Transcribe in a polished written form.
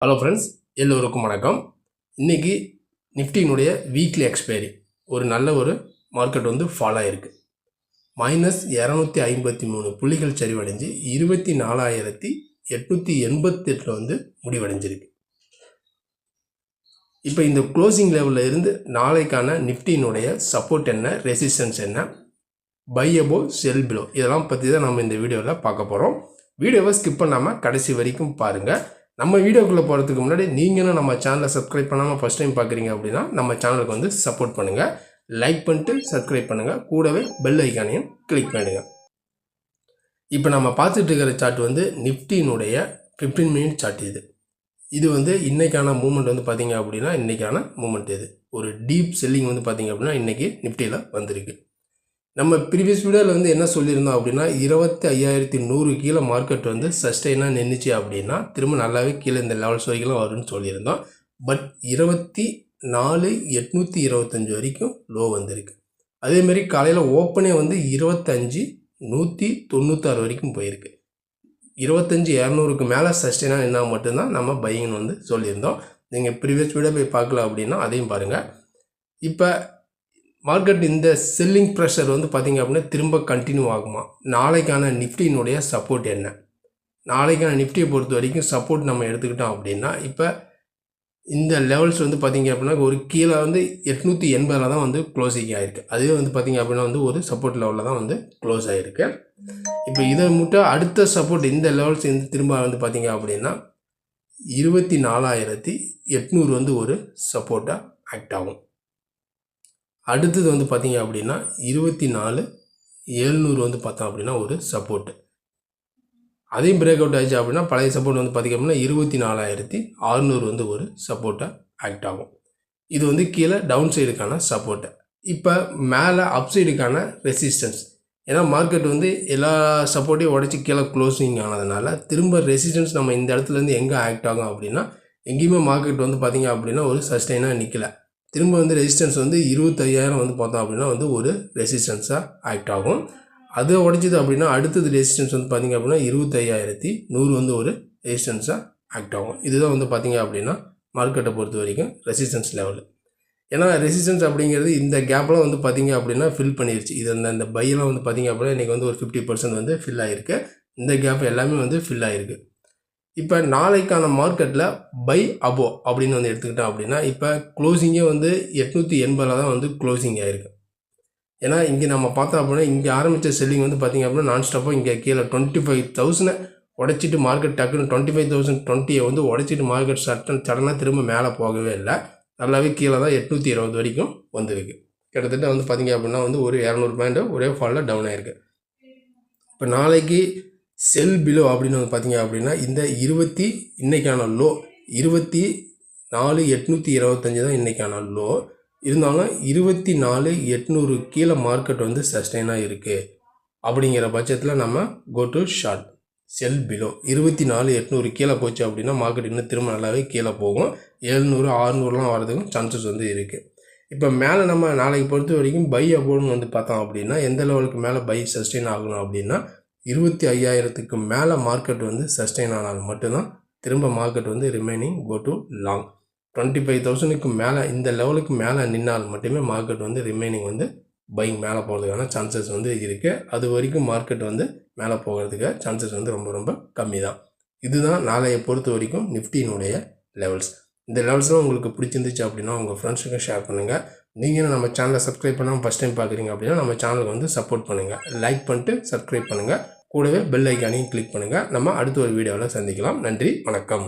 Hello friends, எல்லோருக்கும் வணக்கம். இன்றைக்கி நிஃப்டியினுடைய வீக்லி எக்ஸ்பைரி ஒரு நல்ல ஒரு மார்க்கெட் வந்து ஃபாலோ ஆகிருக்கு. -253 புள்ளிகள் சரிவடைஞ்சு 24,888 வந்து முடிவடைஞ்சிருக்கு. இப்போ இந்த க்ளோசிங் லெவலில் இருந்து நாளைக்கான நிஃப்டியினுடைய சப்போர்ட் என்ன, ரெசிஸ்டன்ஸ் என்ன, பை அபோவ் செல் பிலோ, இதெல்லாம் பற்றி தான் நம்ம இந்த வீடியோவில் பார்க்க போகிறோம். வீடியோவை ஸ்கிப் பண்ணாமல் கடைசி வரைக்கும் பாருங்கள். நம்ம வீடியோக்குள்ளே போகிறதுக்கு முன்னாடி நீங்களும் நம்ம சேனலை சப்ஸ்கிரைப் பண்ணாமல் ஃபஸ்ட் டைம் பார்க்குறீங்க அப்படின்னா நம்ம சேனலுக்கு வந்து சப்போர்ட் பண்ணுங்கள், லைக் பண்ணிட்டு சப்ஸ்கிரைப் பண்ணுங்கள், கூடவே பெல் ஐக்கானையும் கிளிக் பண்ணுங்கள். இப்போ நம்ம பார்த்துட்டு இருக்கிற சார்ட் வந்து நிஃப்டியினுடைய 15 மினிட் சார்ட். இது வந்து இன்றைக்கான மூமெண்ட் வந்து பார்த்திங்க அப்படின்னா இன்றைக்கான மூமெண்ட் ஒரு டீப் செல்லிங் வந்து பார்த்திங்க அப்படின்னா இன்றைக்கி நிஃப்டியில் வந்திருக்கு. நம்ம ப்ரீவியஸ் வீடியோவில் வந்து என்ன சொல்லியிருந்தோம் அப்படின்னா 25,100 கீழே மார்க்கெட் வந்து சஸ்டெயினாக நின்றுச்சு அப்படின்னா திரும்ப நல்லாவே கீழே இந்த லெவல்ஸ் வரைக்கும் வரும்னு சொல்லியிருந்தோம். பட் 24,825 வரைக்கும் லோ வந்திருக்கு. அதேமாரி காலையில் ஓப்பனே வந்து 25,196 வரைக்கும் போயிருக்கு. 25,200க்கு மேலே சஸ்டெயினாக நின்னா மட்டும்தான் நம்ம பையிங்னு வந்து சொல்லியிருந்தோம். நீங்கள் ப்ரீவியஸ் வீடியோ போய் பார்க்கல அப்படின்னா அதையும் பாருங்கள். இப்போ மார்க்கெட் இந்த செல்லிங் ப்ரெஷர் வந்து பார்த்திங்க அப்படின்னா திரும்ப கண்டினியூ ஆகுமா? நாளைக்கான நிஃப்டியினுடைய சப்போர்ட் என்ன? நாளைக்கான நிஃப்டியை பொறுத்த வரைக்கும் சப்போர்ட் நம்ம எடுத்துக்கிட்டோம் அப்படின்னா இப்போ இந்த லெவல்ஸ் வந்து பார்த்திங்க அப்படின்னா ஒரு கீழே வந்து 880 தான் வந்து க்ளோசிங் ஆகிருக்கு. அதுவே வந்து பார்த்திங்க அப்படின்னா வந்து ஒரு சப்போர்ட் லெவலில் தான் வந்து க்ளோஸ் ஆகிருக்கு. இப்போ இதை மட்டும் அடுத்த சப்போர்ட் இந்த லெவல்ஸ் திரும்ப வந்து பார்த்திங்க அப்படின்னா 24,800 வந்து ஒரு சப்போர்ட்டாக ஆக்ட் ஆகும். அடுத்தது வந்து பார்த்திங்க அப்படின்னா 24,700 வந்து பார்த்தோம் அப்படின்னா ஒரு சப்போர்ட்டு. அதையும் பிரேக் அவுட் ஆகிடுச்சு அப்படின்னா பழைய சப்போர்ட் வந்து பார்த்திங்க அப்படின்னா 24,600 வந்து ஒரு சப்போர்ட்டாக ஆக்ட் ஆகும். இது வந்து கீழே டவுன் சைடுக்கான சப்போர்ட்டு. இப்போ மேலே அப் சைடுக்கான ரெசிஸ்டன்ஸ். ஏன்னா மார்க்கெட் வந்து எல்லா சப்போர்ட்டையும் உடச்சி கீழே க்ளோசிங் ஆனதுனால திரும்ப ரெசிஸ்டன்ஸ் நம்ம இந்த இடத்துலேருந்து எங்கே ஆக்ட் ஆகும் அப்படின்னா எங்கேயுமே மார்க்கெட் வந்து பார்த்திங்க அப்படின்னா ஒரு சஸ்டெயினாக நிற்கலை. திரும்ப வந்து ரெசிஸ்டன்ஸ் வந்து 25,000 வந்து பார்த்தோம் அப்படின்னா வந்து ஒரு ரெசிஸ்டன்ஸாக ஆக்ட் ஆகும். அதை உடைச்சிது அப்படின்னா அடுத்தது ரெசிஸ்டன்ஸ் வந்து பார்த்திங்க அப்படின்னா 25,100 வந்து ஒரு ரெசிஸ்டன்ஸாக ஆக்ட் ஆகும். இதுதான் வந்து பார்த்திங்க அப்படின்னா மார்க்கெட்டை பொறுத்த வரைக்கும் ரெசிஸ்டன்ஸ் லெவல். ஏன்னா ரெசிஸ்டன்ஸ் அப்படிங்கிறது இந்த கேப்லாம் வந்து பார்த்திங்க அப்படின்னா ஃபில் பண்ணிடுச்சு. இது அந்த பையெல்லாம் வந்து பார்த்திங்க அப்படின்னா இன்றைக்கி வந்து ஒரு 50% வந்து ஃபில் ஆகிருக்கு. இந்த கேப் எல்லாமே வந்து ஃபில் ஆகிருக்கு. இப்போ நாளைக்கான மார்க்கெட்டில் பை அபோ அப்படின்னு வந்து எடுத்துக்கிட்டோம் அப்படின்னா இப்போ க்ளோசிங்கே வந்து 880 தான் வந்து க்ளோசிங் ஆகிருக்கு. ஏன்னா இங்கே நம்ம பார்த்தோம் அப்படின்னா இங்கே ஆரம்பித்த செல்லிங் வந்து பார்த்திங்க அப்படின்னா நான் ஸ்டாப்பாக இங்கே கீழே 25,000 உடைச்சிட்டு மார்க்கெட் டக்குன்னு 25,020 வந்து உடைச்சிட்டு மார்க்கெட் சடனாக திரும்ப மேலே போகவே இல்லை. நல்லாவே கீழே தான் 820 வரைக்கும் வந்திருக்கு. கிட்டத்தட்ட வந்து பார்த்திங்க அப்படின்னா வந்து ஒரு 200 பாயிண்ட் ஒரே ஃபாலில் டவுன் ஆகிருக்கு. இப்போ நாளைக்கு செல் பிலோ அப்படின்னு வந்து பார்த்திங்க அப்படின்னா இந்த இன்றைக்கான லோ 24,825 தான் இன்றைக்கான லோ. இருந்தாலும் 24,800 கீழே மார்க்கெட் வந்து சஸ்டெயினாக இருக்குது. அப்படிங்கிற பட்சத்தில் நம்ம go to short sell below 24,800 கீழே போச்சு அப்படின்னா மார்க்கெட் இன்னும் திரும்ப நல்லாவே கீழே போகும். 700 600லாம் வரதுக்கும் சான்சஸ் வந்து இருக்குது. இப்போ மேலே நம்ம நாளைக்கு பொறுத்த வரைக்கும் பை அபோன்னு வந்து பார்த்தோம் அப்படின்னா எந்த லெவலுக்கு மேலே பை சஸ்டெயின் ஆகணும் அப்படின்னா 25,000க்கு மேலே மார்க்கெட் வந்து சஸ்டெயின் ஆனால் மட்டும்தான் திரும்ப மார்க்கெட் வந்து ரிமைனிங் கோ டு லாங். 25,000க்கு மேலே இந்த லெவலுக்கு மேலே நின்னால் மட்டுமே மார்க்கெட் வந்து ரிமைனிங் வந்து பைங் மேலே போகிறதுக்கான சான்சஸ் வந்து இருக்குது. அது வரைக்கும் மார்க்கெட் வந்து மேலே போகிறதுக்கு சான்சஸ் வந்து ரொம்ப ரொம்ப கம்மி தான். இதுதான் நாளைய பொறுத்த வரைக்கும் நிஃப்டியினுடைய லெவல்ஸ். இந்த லெவல்ஸ்லாம் உங்களுக்கு பிடிச்சிருந்துச்சு அப்படின்னா உங்கள் ஃப்ரெண்ட்ஸுக்கும் ஷேர் பண்ணுங்கள். நீங்களும் நம்ம சேனலை சப்ஸ்கிரைப் பண்ணாமல் ஃபஸ்ட் டைம் பார்க்குறீங்க அப்படின்னா நம்ம சேனலுக்கு வந்து சப்போர்ட் பண்ணுங்கள், லைக் பண்ணிட்டு சப்ஸ்கிரைப் பண்ணுங்கள், கூடவே பெல் ஐக்கானையும் கிளிக் பண்ணுங்கள். நம்ம அடுத்த ஒரு வீடியோவில் சந்திக்கலாம். நன்றி, வணக்கம்.